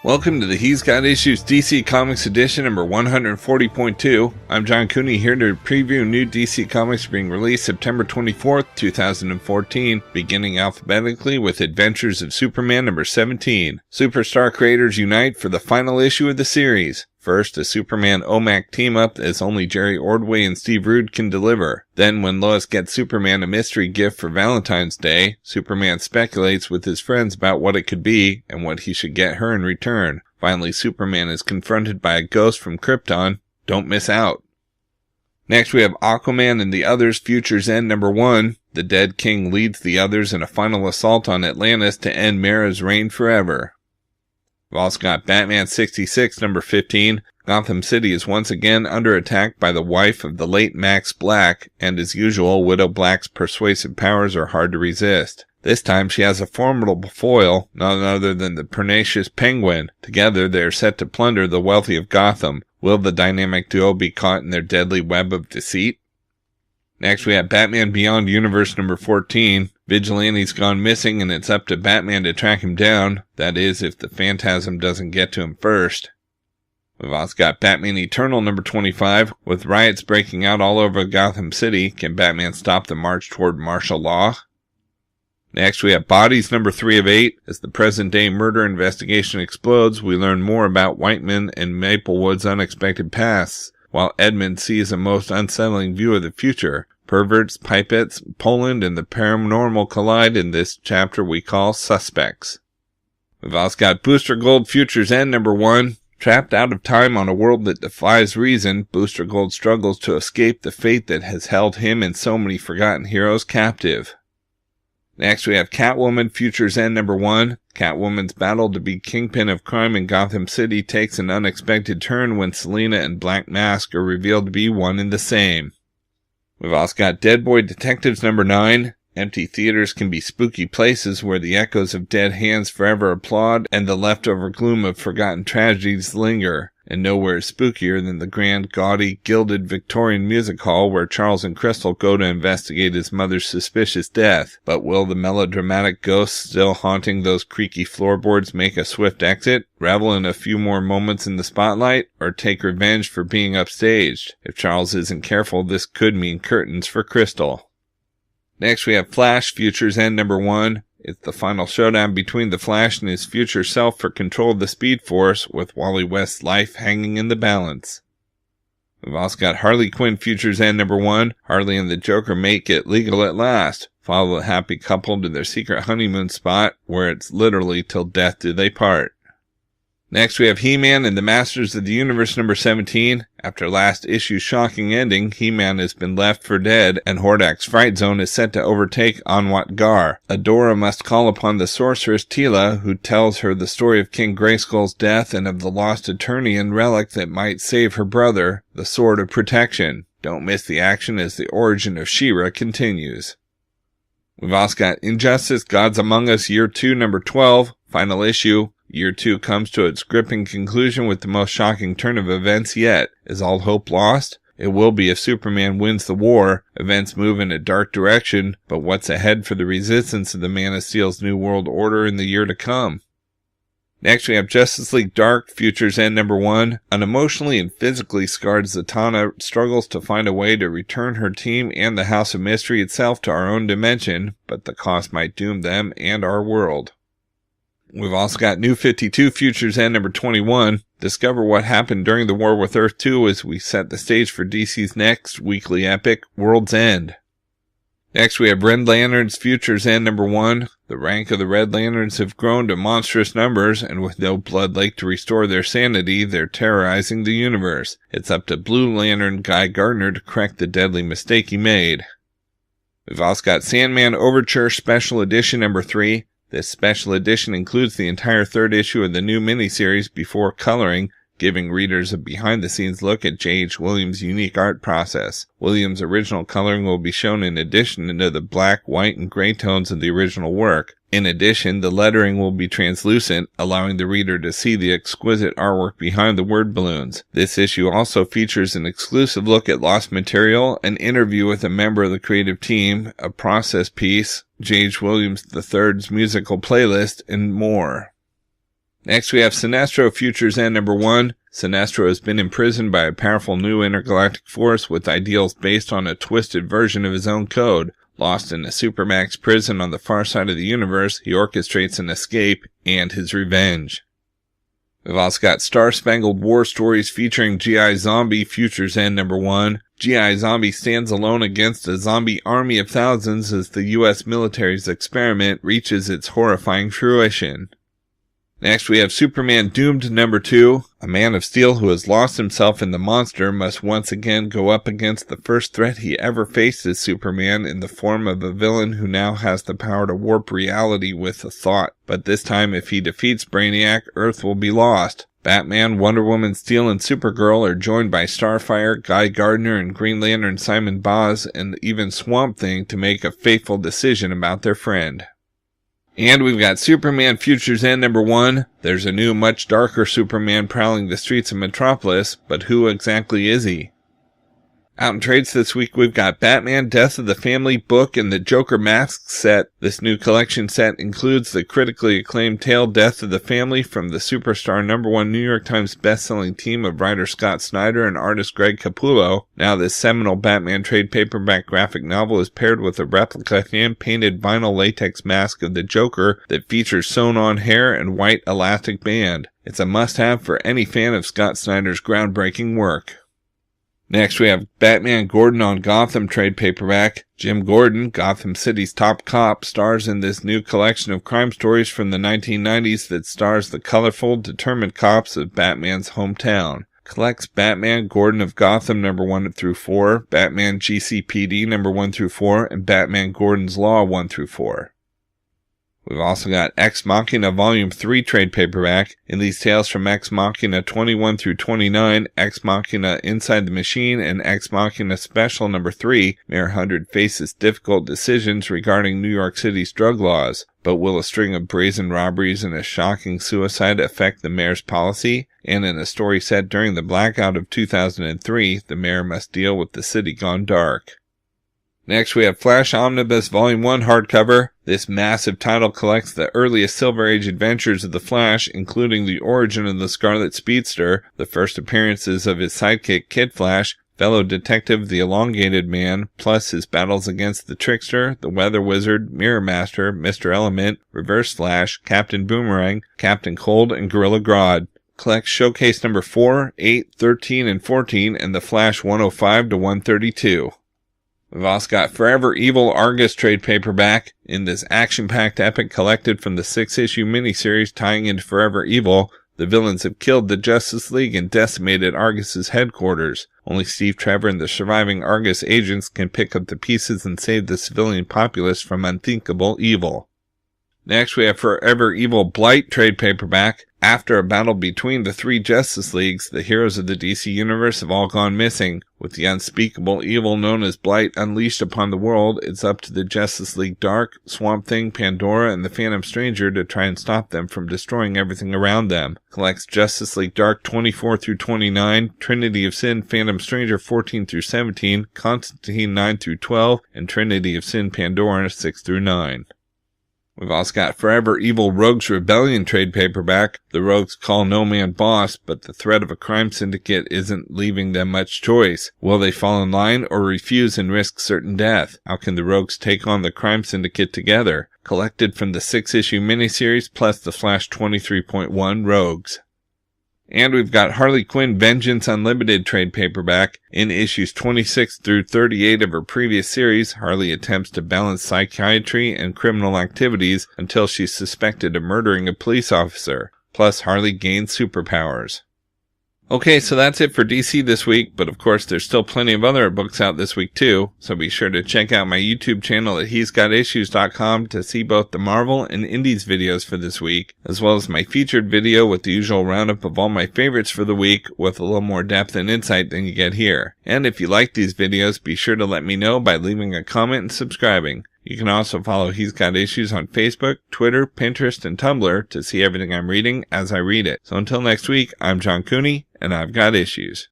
Welcome to the He's Got Issues DC Comics Edition number 140.2. I'm John Cooney here to preview new DC Comics being released September 24th, 2014, beginning alphabetically with Adventures of Superman number 17. Superstar creators unite for the final issue of the series. First, a Superman OMAC team-up as only Jerry Ordway and Steve Rude can deliver. Then, when Lois gets Superman a mystery gift for Valentine's Day, Superman speculates with his friends about what it could be and what he should get her in return. Finally, Superman is confronted by a ghost from Krypton. Don't miss out. Next, we have Aquaman and the Others Futures End number 1. The Dead King leads the Others in a final assault on Atlantis to end Mara's reign forever. We've also got Batman 66, number 15. Gotham City is once again under attack by the wife of the late Max Black, and as usual, Widow Black's persuasive powers are hard to resist. This time she has a formidable foil, none other than the pernicious Penguin. Together they are set to plunder the wealthy of Gotham. Will the dynamic duo be caught in their deadly web of deceit? Next we have Batman Beyond Universe number 14. Vigilante's gone missing and it's up to Batman to track him down. That is, if the Phantasm doesn't get to him first. We've also got Batman Eternal number 25. With riots breaking out all over Gotham City, can Batman stop the march toward martial law? Next we have Bodies number 3 of 8. As the present-day murder investigation explodes, we learn more about Whiteman and Maplewood's unexpected pasts, while Edmund sees a most unsettling view of the future. Perverts, pipettes, Poland, and the paranormal collide in this chapter we call Suspects. We've also got Booster Gold Futures End number 1. Trapped out of time on a world that defies reason, Booster Gold struggles to escape the fate that has held him and so many forgotten heroes captive. Next we have Catwoman Futures End number 1. Catwoman's battle to be kingpin of crime in Gotham City takes an unexpected turn when Selina and Black Mask are revealed to be one and the same. We've also got Dead Boy Detectives number 9. Empty theaters can be spooky places where the echoes of dead hands forever applaud and the leftover gloom of forgotten tragedies linger. And nowhere is spookier than the grand, gaudy, gilded Victorian music hall where Charles and Crystal go to investigate his mother's suspicious death. But will the melodramatic ghosts still haunting those creaky floorboards make a swift exit, revel in a few more moments in the spotlight, or take revenge for being upstaged? If Charles isn't careful, this could mean curtains for Crystal. Next we have Flash Futures End number 1. It's the final showdown between the Flash and his future self for control of the Speed Force, with Wally West's life hanging in the balance. We've also got Harley Quinn Futures End number 1. Harley and the Joker make it legal at last. Follow the happy couple to their secret honeymoon spot, where it's literally till death do they part. Next we have He-Man and the Masters of the Universe number 17. After last issue's shocking ending, He-Man has been left for dead, and Hordak's Fright Zone is set to overtake Anwat-Gar. Adora must call upon the sorceress Teela, who tells her the story of King Grayskull's death and of the lost Eternian relic that might save her brother, the Sword of Protection. Don't miss the action as the origin of She-Ra continues. We've also got Injustice Gods Among Us Year 2 number 12, final issue. Year 2 comes to its gripping conclusion with the most shocking turn of events yet. Is all hope lost? It will be if Superman wins the war. Events move in a dark direction, but what's ahead for the resistance of the Man of Steel's New World Order in the year to come? Next we have Justice League Dark Futures End number 1. An emotionally and physically scarred Zatanna struggles to find a way to return her team and the House of Mystery itself to our own dimension, but the cost might doom them and our world. We've also got New 52 Futures End number 21. Discover what happened during the War with Earth 2 as we set the stage for DC's next weekly epic, World's End. Next we have Red Lanterns Futures End number 1. The rank of the Red Lanterns have grown to monstrous numbers, and with no Blood Lake to restore their sanity, they're terrorizing the universe. It's up to Blue Lantern Guy Gardner to correct the deadly mistake he made. We've also got Sandman Overture Special Edition number 3. This special edition includes the entire third issue of the new miniseries before coloring, giving readers a behind-the-scenes look at J.H. Williams' unique art process. Williams' original coloring will be shown in addition to the black, white, and gray tones of the original work. In addition, the lettering will be translucent, allowing the reader to see the exquisite artwork behind the word balloons. This issue also features an exclusive look at lost material, an interview with a member of the creative team, a process piece, J.H. Williams III's musical playlist, and more. Next we have Sinestro Futures End number 1. Sinestro has been imprisoned by a powerful new intergalactic force with ideals based on a twisted version of his own code. Lost in a supermax prison on the far side of the universe, he orchestrates an escape and his revenge. We've also got Star-Spangled War Stories featuring G.I. Zombie Futures End number 1. G.I. Zombie stands alone against a zombie army of thousands as the U.S. military's experiment reaches its horrifying fruition. Next we have Superman Doomed number 2. A man of steel who has lost himself in the monster must once again go up against the first threat he ever faced as Superman in the form of a villain who now has the power to warp reality with a thought. But this time if he defeats Brainiac, Earth will be lost. Batman, Wonder Woman, Steel, and Supergirl are joined by Starfire, Guy Gardner, and Green Lantern Simon Baz, and even Swamp Thing to make a fateful decision about their friend. And we've got Superman Futures End number 1. There's a new, much darker Superman prowling the streets of Metropolis, but who exactly is he? Out in trades this week, we've got Batman Death of the Family book and the Joker Mask set. This new collection set includes the critically acclaimed tale Death of the Family from the Superstar number 1 New York Times bestselling team of writer Scott Snyder and artist Greg Capullo. Now this seminal Batman trade paperback graphic novel is paired with a replica hand-painted vinyl latex mask of the Joker that features sewn-on hair and white elastic band. It's a must-have for any fan of Scott Snyder's groundbreaking work. Next we have Batman Gordon on Gotham trade paperback. Jim Gordon, Gotham City's top cop, stars in this new collection of crime stories from the 1990s that stars the colorful, determined cops of Batman's hometown. Collects Batman Gordon of Gotham number 1 through 4, Batman GCPD number 1 through 4, and Batman Gordon's Law 1 through 4. We've also got Ex Machina Volume 3 trade paperback. In these tales from Ex Machina 21 through 29, Ex Machina Inside the Machine, and Ex Machina Special number 3, Mayor Hundred faces difficult decisions regarding New York City's drug laws. But will a string of brazen robberies and a shocking suicide affect the mayor's policy? And in a story set during the blackout of 2003, the mayor must deal with the city gone dark. Next we have Flash Omnibus Volume 1 hardcover. This massive title collects the earliest Silver Age adventures of the Flash, including the origin of the Scarlet Speedster, the first appearances of his sidekick Kid Flash, fellow detective the Elongated Man, plus his battles against the Trickster, the Weather Wizard, Mirror Master, Mr. Element, Reverse Flash, Captain Boomerang, Captain Cold, and Gorilla Grodd. Collects Showcase number 4, 8, 13, and 14, and the Flash 105 to 132. We've also got Forever Evil A.R.G.U.S trade paperback. In this action-packed epic collected from the 6-issue miniseries tying into Forever Evil, the villains have killed the Justice League and decimated A.R.G.U.S's headquarters. Only Steve Trevor and the surviving A.R.G.U.S agents can pick up the pieces and save the civilian populace from unthinkable evil. Next we have Forever Evil Blight trade paperback. After a battle between the 3 Justice Leagues, the heroes of the DC Universe have all gone missing. With the unspeakable evil known as Blight unleashed upon the world, it's up to the Justice League Dark, Swamp Thing, Pandora, and the Phantom Stranger to try and stop them from destroying everything around them. Collects Justice League Dark 24 through 29, Trinity of Sin, Phantom Stranger 14 through 17, Constantine 9 through 12, and Trinity of Sin, Pandora 6 through 9. We've also got Forever Evil Rogues Rebellion trade paperback. The rogues call no man boss, but the threat of a crime syndicate isn't leaving them much choice. Will they fall in line or refuse and risk certain death? How can the rogues take on the crime syndicate together? Collected from the 6-issue miniseries plus the Flash 23.1 Rogues. And we've got Harley Quinn Vengeance Unlimited trade paperback. In issues 26 through 38 of her previous series, Harley attempts to balance psychiatry and criminal activities until she's suspected of murdering a police officer. Plus, Harley gains superpowers. Okay, so that's it for DC this week, but of course there's still plenty of other books out this week too, so be sure to check out my YouTube channel at he'sgotissues.com to see both the Marvel and Indies videos for this week, as well as my featured video with the usual roundup of all my favorites for the week with a little more depth and insight than you get here. And if you like these videos, be sure to let me know by leaving a comment and subscribing. You can also follow He's Got Issues on Facebook, Twitter, Pinterest, and Tumblr to see everything I'm reading as I read it. So until next week, I'm John Cooney, and I've got issues.